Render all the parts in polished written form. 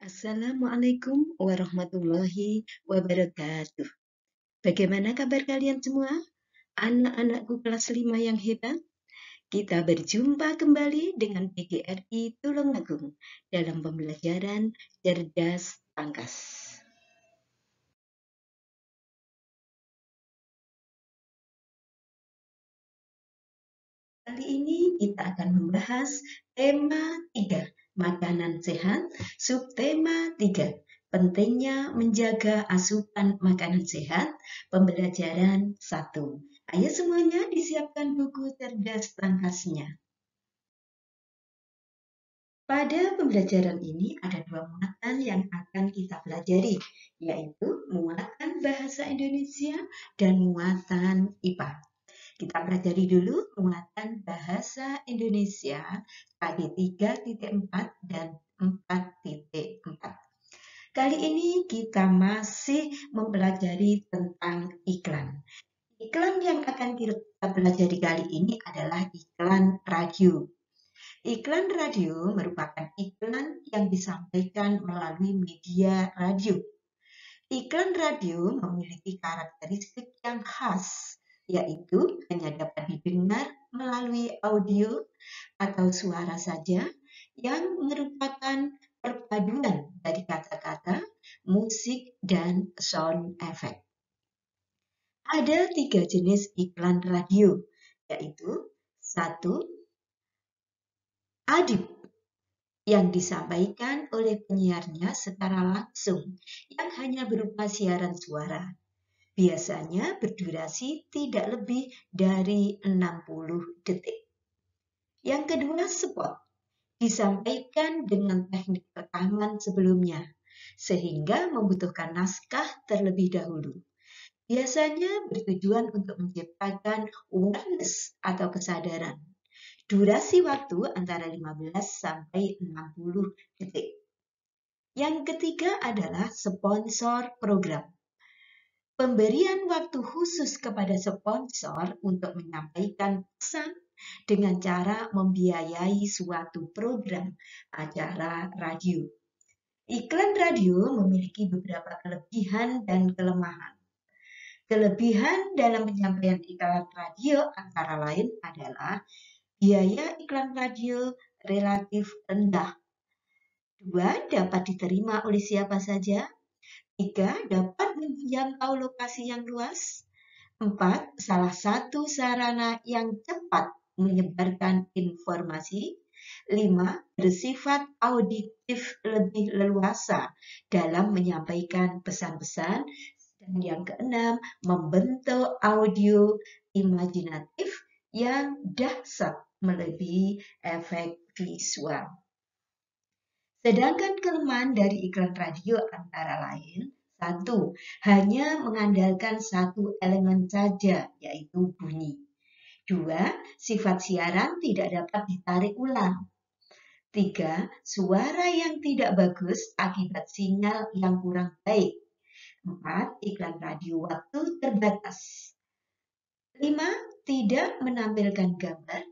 Assalamualaikum warahmatullahi wabarakatuh. Bagaimana kabar kalian semua? Anak-anakku kelas 5 yang hebat. Kita berjumpa kembali dengan PGRI Tulungagung dalam pembelajaran cerdas tangkas. Kali ini kita akan membahas tema 3, makanan sehat, subtema 3, pentingnya menjaga asupan makanan sehat, pembelajaran 1. Ayo semuanya disiapkan buku cerdas tangkasnya. Pada pembelajaran ini ada 2 muatan yang akan kita pelajari, yaitu muatan bahasa Indonesia dan muatan IPA. Kita pelajari dulu muatan bahasa Indonesia KD 3.4 dan 4.4. Kali ini kita masih mempelajari tentang iklan. Iklan yang akan kita pelajari kali ini adalah iklan radio. Iklan radio merupakan iklan yang disampaikan melalui media radio. Iklan radio memiliki karakteristik yang khas, yaitu hanya dapat didengar melalui audio atau suara saja yang merupakan perpaduan dari kata-kata, musik, dan sound effect. Ada 3 jenis iklan radio, yaitu 1. Adib, yang disampaikan oleh penyiarnya secara langsung, yang hanya berupa siaran suara. Biasanya berdurasi tidak lebih dari 60 detik. Yang kedua, spot, disampaikan dengan teknik rekaman sebelumnya, sehingga membutuhkan naskah terlebih dahulu. Biasanya bertujuan untuk menciptakan awareness atau kesadaran. Durasi waktu antara 15 sampai 60 detik. Yang ketiga adalah sponsor program. Pemberian waktu khusus kepada sponsor untuk menyampaikan pesan dengan cara membiayai suatu program acara radio. Iklan radio memiliki beberapa kelebihan dan kelemahan. Kelebihan dalam penyampaian iklan radio antara lain adalah biaya iklan radio relatif rendah. 2. Dapat diterima oleh siapa saja. 3. Dapat menjangkau lokasi yang luas. 4. Salah satu sarana yang cepat menyebarkan informasi. 5. Bersifat auditif lebih leluasa dalam menyampaikan pesan-pesan. Dan yang keenam, membentuk audio imajinatif yang dahsyat melebihi efek visual. Sedangkan kelemahan dari iklan radio antara lain, 1. Hanya mengandalkan satu elemen saja, yaitu bunyi. 2. Sifat siaran tidak dapat ditarik ulang. 3. Suara yang tidak bagus akibat sinyal yang kurang baik. 4. Iklan radio waktu terbatas. 5. Tidak menampilkan gambar.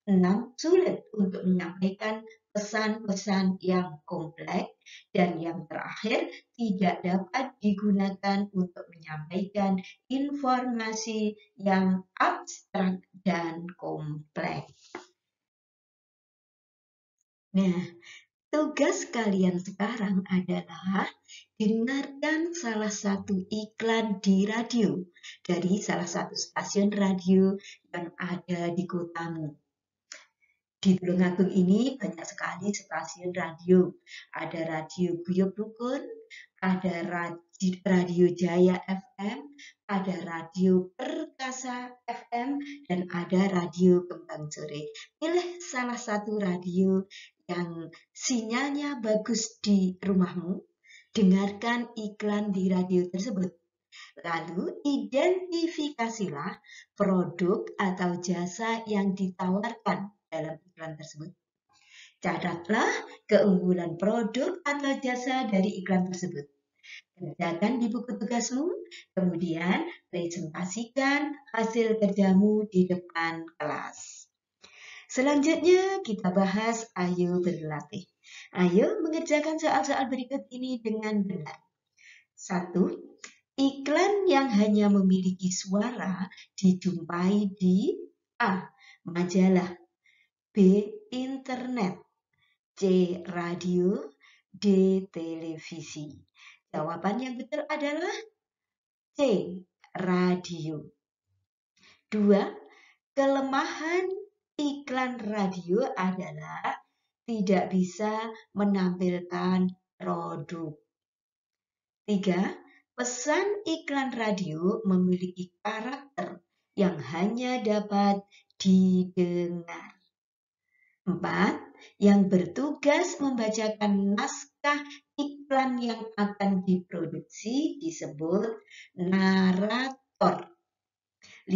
6. Sulit untuk menyampaikan pesan-pesan yang kompleks. Dan yang terakhir, tidak dapat digunakan untuk menyampaikan informasi yang abstrak dan kompleks. Nah, tugas kalian sekarang adalah dengarkan salah satu iklan di radio dari salah satu stasiun radio yang ada di kotamu. Di Tulungagung ini banyak sekali stasiun radio. Ada Radio Guyub Rukun, ada Radio Jaya FM, ada Radio Perkasa FM, dan ada Radio Kembang Sore. Pilih salah satu radio yang sinyalnya bagus di rumahmu, dengarkan iklan di radio tersebut. Lalu identifikasilah produk atau jasa yang ditawarkan dalam iklan tersebut. Catatlah keunggulan produk atau jasa dari iklan tersebut. Kerjakan di buku tugasmu, kemudian presentasikan hasil kerjamu di depan kelas. Selanjutnya kita bahas ayo berlatih. Ayo mengerjakan soal-soal berikut ini dengan benar. 1. Iklan yang hanya memiliki suara dijumpai di A. Majalah, B. Internet, C. Radio, D. Televisi. Jawaban yang betul adalah C. Radio. 2. Kelemahan iklan radio adalah tidak bisa menampilkan produk. 3. Pesan iklan radio memiliki karakter yang hanya dapat didengar. 4. Yang bertugas membacakan naskah iklan yang akan diproduksi disebut narator. 5.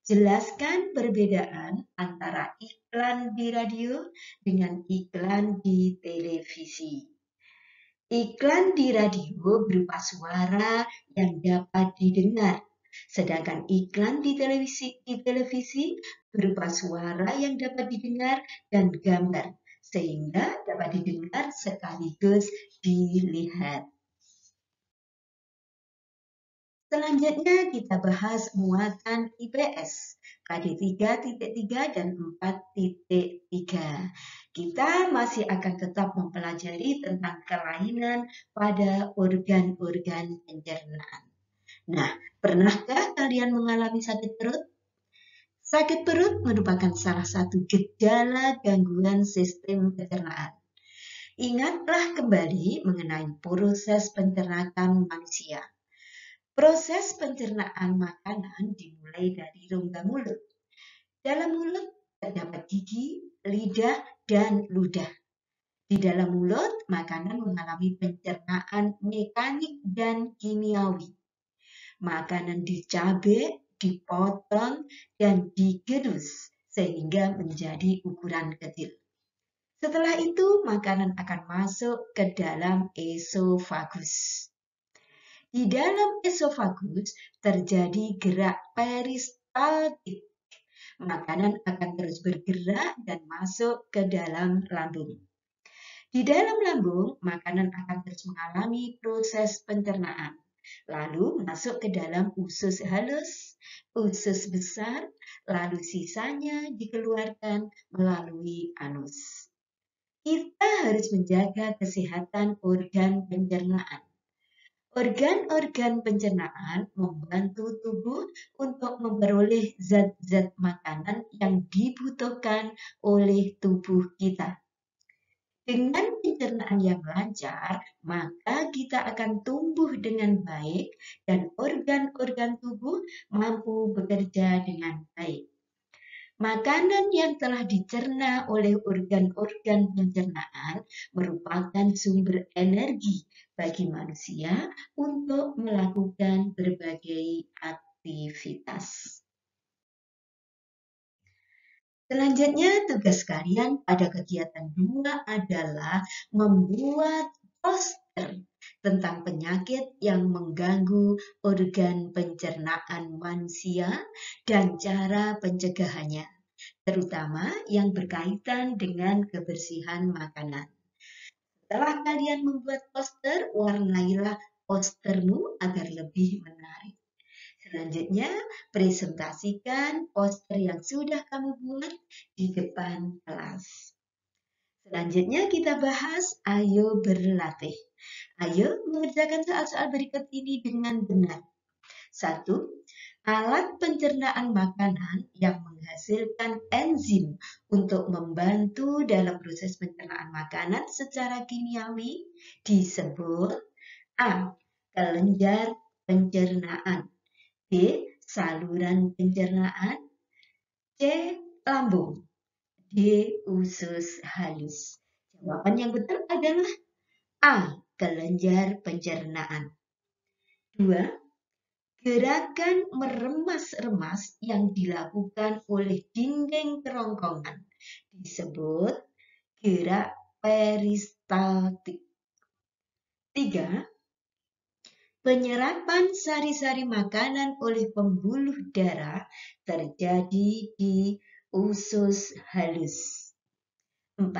Jelaskan perbedaan antara iklan di radio dengan iklan di televisi. Iklan di radio berupa suara yang dapat didengar, sedangkan iklan di televisi berupa suara yang dapat didengar dan gambar, sehingga dapat didengar sekaligus dilihat. Selanjutnya kita bahas muatan IPS KD 3.3 dan 4.3. Kita masih akan tetap mempelajari tentang kelainan pada organ-organ pencernaan. Nah, pernahkah kalian mengalami sakit perut? Sakit perut merupakan salah satu gejala gangguan sistem pencernaan. Ingatlah kembali mengenai proses pencernaan manusia. Proses pencernaan makanan dimulai dari rongga mulut. Dalam mulut terdapat gigi, lidah, dan ludah. Di dalam mulut, makanan mengalami pencernaan mekanik dan kimiawi. Makanan dicabik, dipotong, dan digerus sehingga menjadi ukuran kecil. Setelah itu, makanan akan masuk ke dalam esofagus. Di dalam esofagus terjadi gerak peristaltik. Makanan akan terus bergerak dan masuk ke dalam lambung. Di dalam lambung, makanan akan terus mengalami proses pencernaan. Lalu masuk ke dalam usus halus, usus besar, lalu sisanya dikeluarkan melalui anus. Kita harus menjaga kesehatan organ pencernaan. Organ-organ pencernaan membantu tubuh untuk memperoleh zat-zat makanan yang dibutuhkan oleh tubuh kita. Dengan pencernaan yang lancar, maka kita akan tumbuh dengan baik dan organ-organ tubuh mampu bekerja dengan baik. Makanan yang telah dicerna oleh organ-organ pencernaan merupakan sumber energi bagi manusia untuk melakukan berbagai aktivitas. Selanjutnya, tugas kalian pada kegiatan 2 adalah membuat poster tentang penyakit yang mengganggu organ pencernaan manusia dan cara pencegahannya, terutama yang berkaitan dengan kebersihan makanan. Setelah kalian membuat poster, warnailah postermu agar lebih menarik. Selanjutnya, presentasikan poster yang sudah kamu buat di depan kelas. Selanjutnya kita bahas ayo berlatih. Ayo mengerjakan soal-soal berikut ini dengan benar. 1. Alat pencernaan makanan yang menghasilkan enzim untuk membantu dalam proses pencernaan makanan secara kimiawi disebut A. Kelenjar pencernaan, B. Saluran pencernaan, C. Lambung, D. Usus halus. Jawaban yang betul adalah A. Kelenjar pencernaan. 2. Gerakan meremas-remas yang dilakukan oleh dinding kerongkongan disebut gerak peristaltik. 3. Penyerapan sari-sari makanan oleh pembuluh darah terjadi di usus halus. 4.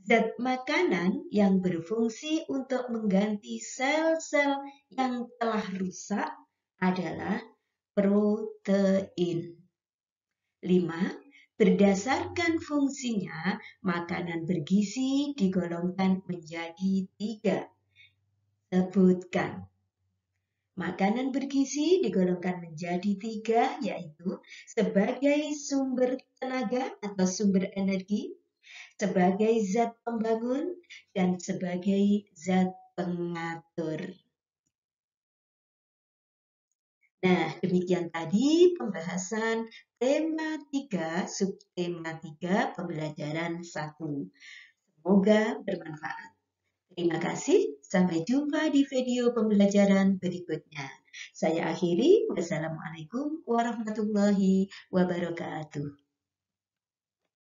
Zat makanan yang berfungsi untuk mengganti sel-sel yang telah rusak adalah protein. 5. Berdasarkan fungsinya, makanan bergizi digolongkan menjadi 3. Sebutkan. Makanan bergizi digolongkan menjadi 3, yaitu sebagai sumber tenaga atau sumber energi, sebagai zat pembangun, dan sebagai zat pengatur. Nah, demikian tadi pembahasan tema 3, subtema 3, pembelajaran 1. Semoga bermanfaat. Terima kasih, sampai jumpa di video pembelajaran berikutnya. Saya akhiri, wassalamualaikum warahmatullahi wabarakatuh.